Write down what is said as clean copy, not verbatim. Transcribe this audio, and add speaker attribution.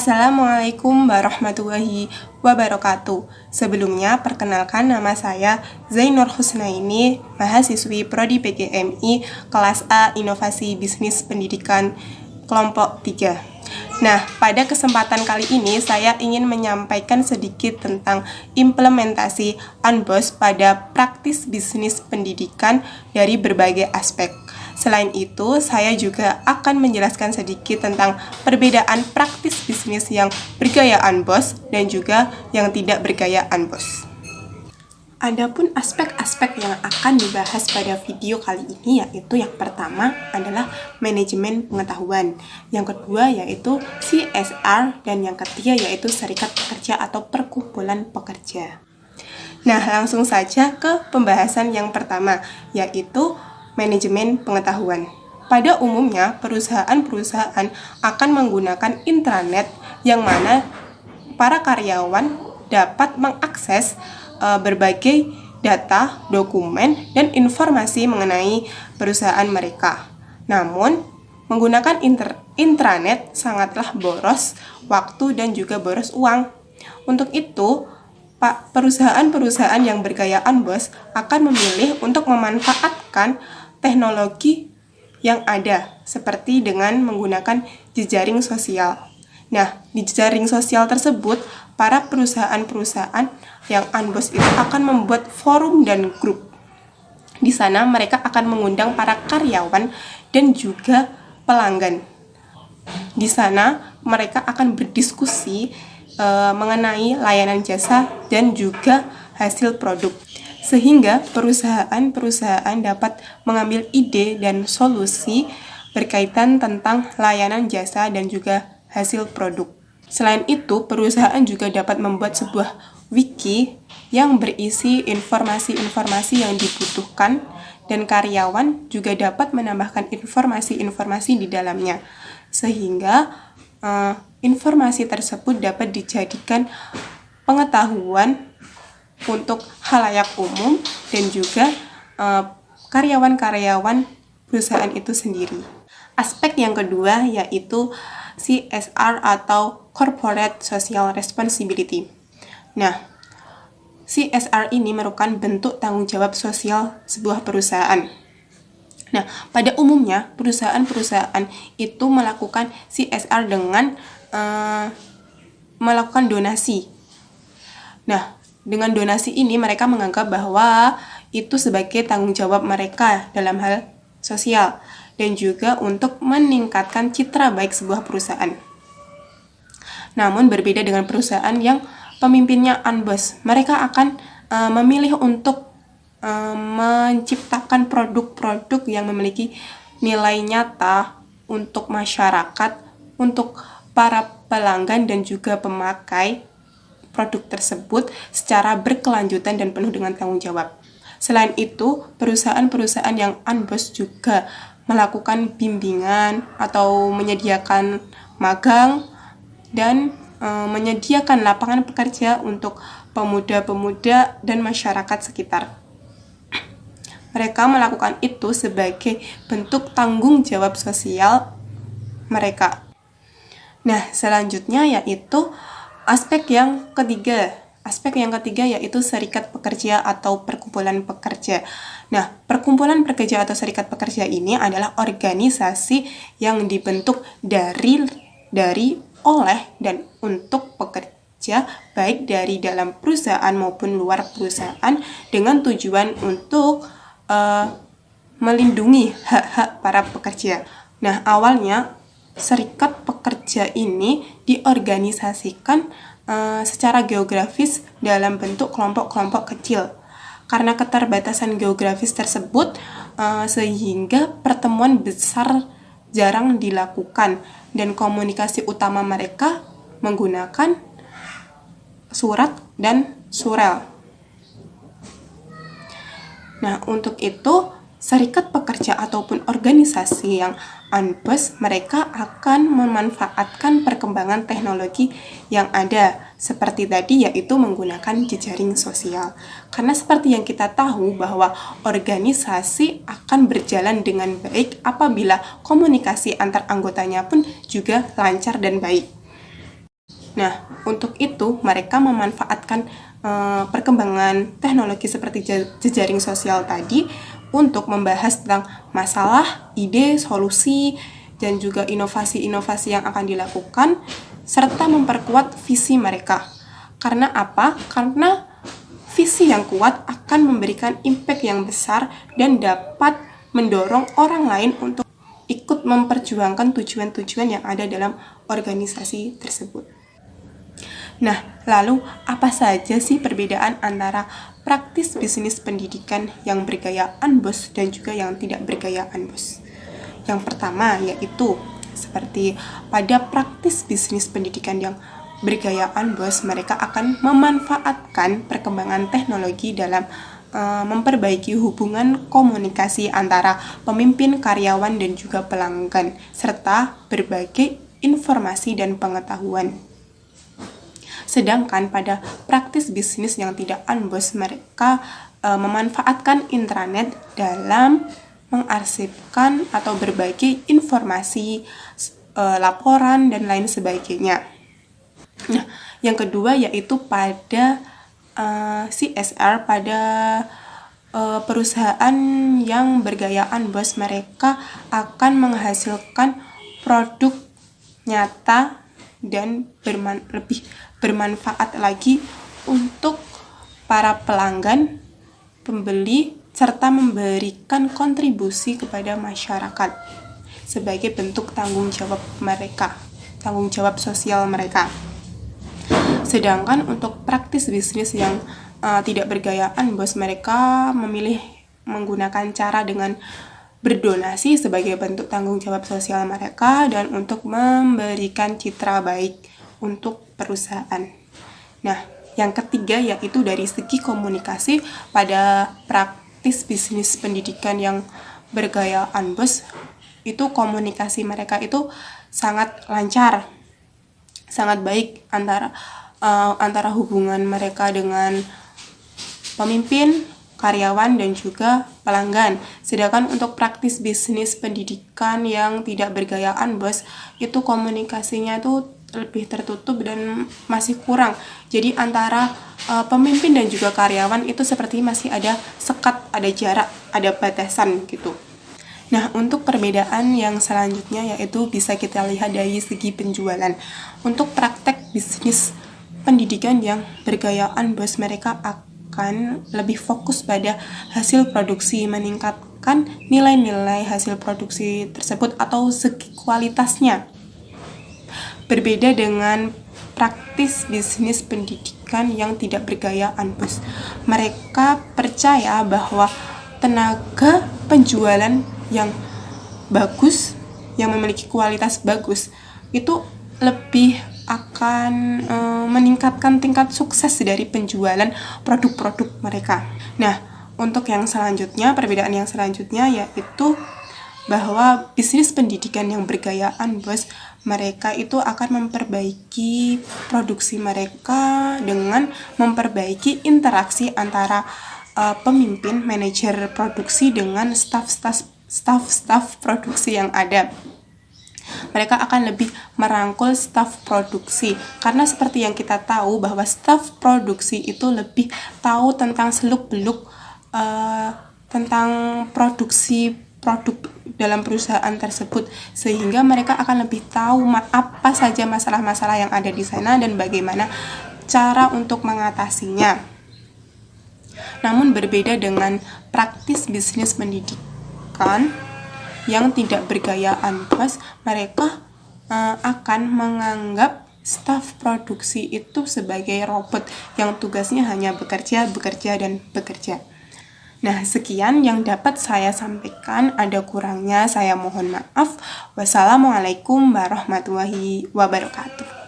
Speaker 1: Assalamualaikum warahmatullahi wabarakatuh. Sebelumnya, perkenalkan nama saya Zainur Husnaini, mahasiswi Prodi PGMI kelas A Inovasi Bisnis Pendidikan kelompok 3. Nah, pada kesempatan kali ini saya ingin menyampaikan sedikit tentang implementasi UNBOS pada praktis bisnis pendidikan dari berbagai aspek. Selain itu, saya juga akan menjelaskan sedikit tentang perbedaan praktis bisnis yang bergaya UNBOS dan juga yang tidak bergaya UNBOS. Adapun aspek-aspek yang akan dibahas pada video kali ini yaitu yang pertama adalah manajemen pengetahuan, yang kedua yaitu CSR, dan yang ketiga yaitu serikat pekerja atau perkumpulan pekerja. Nah, langsung saja ke pembahasan yang pertama, yaitu manajemen pengetahuan. Pada umumnya, perusahaan-perusahaan akan menggunakan intranet yang mana para karyawan dapat mengakses berbagai data, dokumen, dan informasi mengenai perusahaan mereka. Namun, menggunakan intranet sangatlah boros waktu dan juga boros uang. Untuk itu, perusahaan-perusahaan yang bergaya UNBOS akan memilih untuk memanfaatkan teknologi yang ada, seperti dengan menggunakan jejaring sosial. Nah, di jejaring sosial tersebut, para perusahaan-perusahaan yang UNBOS itu akan membuat forum dan grup. Di sana mereka akan mengundang para karyawan dan juga pelanggan. Di sana mereka akan berdiskusi mengenai layanan jasa dan juga hasil produk, sehingga perusahaan-perusahaan dapat mengambil ide dan solusi berkaitan tentang layanan jasa dan juga hasil produk. Selain itu, perusahaan juga dapat membuat sebuah wiki yang berisi informasi-informasi yang dibutuhkan, dan karyawan juga dapat menambahkan informasi-informasi di dalamnya, sehingga informasi tersebut dapat dijadikan pengetahuan untuk khalayak umum dan juga karyawan-karyawan perusahaan itu sendiri. Aspek yang kedua yaitu CSR atau Corporate Social Responsibility. Nah, CSR ini merupakan bentuk tanggung jawab sosial sebuah perusahaan. Nah, pada umumnya perusahaan-perusahaan itu melakukan CSR dengan melakukan donasi. Nah, dengan donasi ini mereka menganggap bahwa itu sebagai tanggung jawab mereka dalam hal sosial dan juga untuk meningkatkan citra baik sebuah perusahaan. Namun berbeda dengan perusahaan yang pemimpinnya UNBOS, mereka akan memilih untuk menciptakan produk-produk yang memiliki nilai nyata untuk masyarakat, untuk para pelanggan dan juga pemakai produk tersebut secara berkelanjutan dan penuh dengan tanggung jawab. Selain itu, perusahaan-perusahaan yang UNBOS juga melakukan bimbingan atau menyediakan magang dan menyediakan lapangan pekerja untuk pemuda-pemuda dan masyarakat sekitar. Mereka melakukan itu sebagai bentuk tanggung jawab sosial mereka. Nah, selanjutnya yaitu aspek yang ketiga. Aspek yang ketiga yaitu serikat pekerja atau perkumpulan pekerja. Nah, perkumpulan pekerja atau serikat pekerja ini adalah organisasi yang dibentuk dari, oleh, dan untuk pekerja baik dari dalam perusahaan maupun luar perusahaan dengan tujuan untuk melindungi hak-hak para pekerja. Nah, awalnya serikat pekerja ini diorganisasikan secara geografis dalam bentuk kelompok-kelompok kecil. Karena keterbatasan geografis tersebut, sehingga pertemuan besar jarang dilakukan dan komunikasi utama mereka menggunakan surat dan surel. Nah, untuk itu serikat pekerja ataupun organisasi yang UNBOS, mereka akan memanfaatkan perkembangan teknologi yang ada seperti tadi, yaitu menggunakan jejaring sosial. Karena seperti yang kita tahu bahwa organisasi akan berjalan dengan baik apabila komunikasi antar anggotanya pun juga lancar dan baik. Nah, untuk itu mereka memanfaatkan perkembangan teknologi seperti jejaring sosial tadi untuk membahas tentang masalah, ide, solusi, dan juga inovasi-inovasi yang akan dilakukan, serta memperkuat visi mereka. Karena apa? Karena visi yang kuat akan memberikan impact yang besar dan dapat mendorong orang lain untuk ikut memperjuangkan tujuan-tujuan yang ada dalam organisasi tersebut. Nah, lalu apa saja sih perbedaan antara praktis bisnis pendidikan yang bergaya UNBOS dan juga yang tidak bergaya UNBOS? Yang pertama yaitu seperti pada praktis bisnis pendidikan yang bergaya UNBOS, mereka akan memanfaatkan perkembangan teknologi dalam memperbaiki hubungan komunikasi antara pemimpin, karyawan, dan juga pelanggan, serta berbagai informasi dan pengetahuan. Sedangkan pada praktis bisnis yang tidak UNBOS, mereka memanfaatkan intranet dalam mengarsipkan atau berbagi informasi, laporan, dan lain sebagainya. Nah, yang kedua yaitu pada CSR, pada perusahaan yang bergaya UNBOS, mereka akan menghasilkan produk nyata dan lebih bermanfaat lagi untuk para pelanggan, pembeli, serta memberikan kontribusi kepada masyarakat sebagai bentuk tanggung jawab mereka, tanggung jawab sosial mereka. Sedangkan untuk praktis bisnis yang tidak bergaya UNBOS, mereka memilih menggunakan cara dengan berdonasi sebagai bentuk tanggung jawab sosial mereka dan untuk memberikan citra baik untuk perusahaan. Nah, yang ketiga yaitu dari segi komunikasi pada praktis bisnis pendidikan yang bergaya UNBOS, itu komunikasi mereka itu sangat lancar, sangat baik antara hubungan mereka dengan pemimpin, karyawan, dan juga pelanggan. Sedangkan untuk praktis bisnis pendidikan yang tidak bergaya UNBOS, itu komunikasinya itu lebih tertutup dan masih kurang. Jadi antara pemimpin dan juga karyawan itu seperti masih ada sekat, ada jarak, ada batasan gitu. Nah, untuk perbedaan yang selanjutnya yaitu bisa kita lihat dari segi penjualan. Untuk praktek bisnis pendidikan yang bergaya UNBOS, mereka akan lebih fokus pada hasil produksi, meningkatkan nilai-nilai hasil produksi tersebut atau segi kualitasnya. Berbeda dengan praktis bisnis pendidikan yang tidak bergaya UNBOS. Mereka percaya bahwa tenaga penjualan yang bagus, yang memiliki kualitas bagus, itu lebih akan meningkatkan tingkat sukses dari penjualan produk-produk mereka. Nah, untuk yang selanjutnya, perbedaan yang selanjutnya yaitu bahwa bisnis pendidikan yang bergaya UNBOS, mereka itu akan memperbaiki produksi mereka dengan memperbaiki interaksi antara pemimpin, manajer produksi dengan staf produksi yang ada. Mereka akan lebih merangkul staf produksi, karena seperti yang kita tahu bahwa staf produksi itu lebih tahu tentang seluk-beluk tentang produksi produk dalam perusahaan tersebut, sehingga mereka akan lebih tahu apa saja masalah-masalah yang ada di sana dan bagaimana cara untuk mengatasinya. Namun berbeda dengan praktis bisnis pendidikan yang tidak bergaya UNBOS, mereka akan menganggap staf produksi itu sebagai robot yang tugasnya hanya bekerja, dan bekerja. Nah, sekian yang dapat saya sampaikan. Ada kurangnya saya mohon maaf. Wassalamualaikum warahmatullahi wabarakatuh.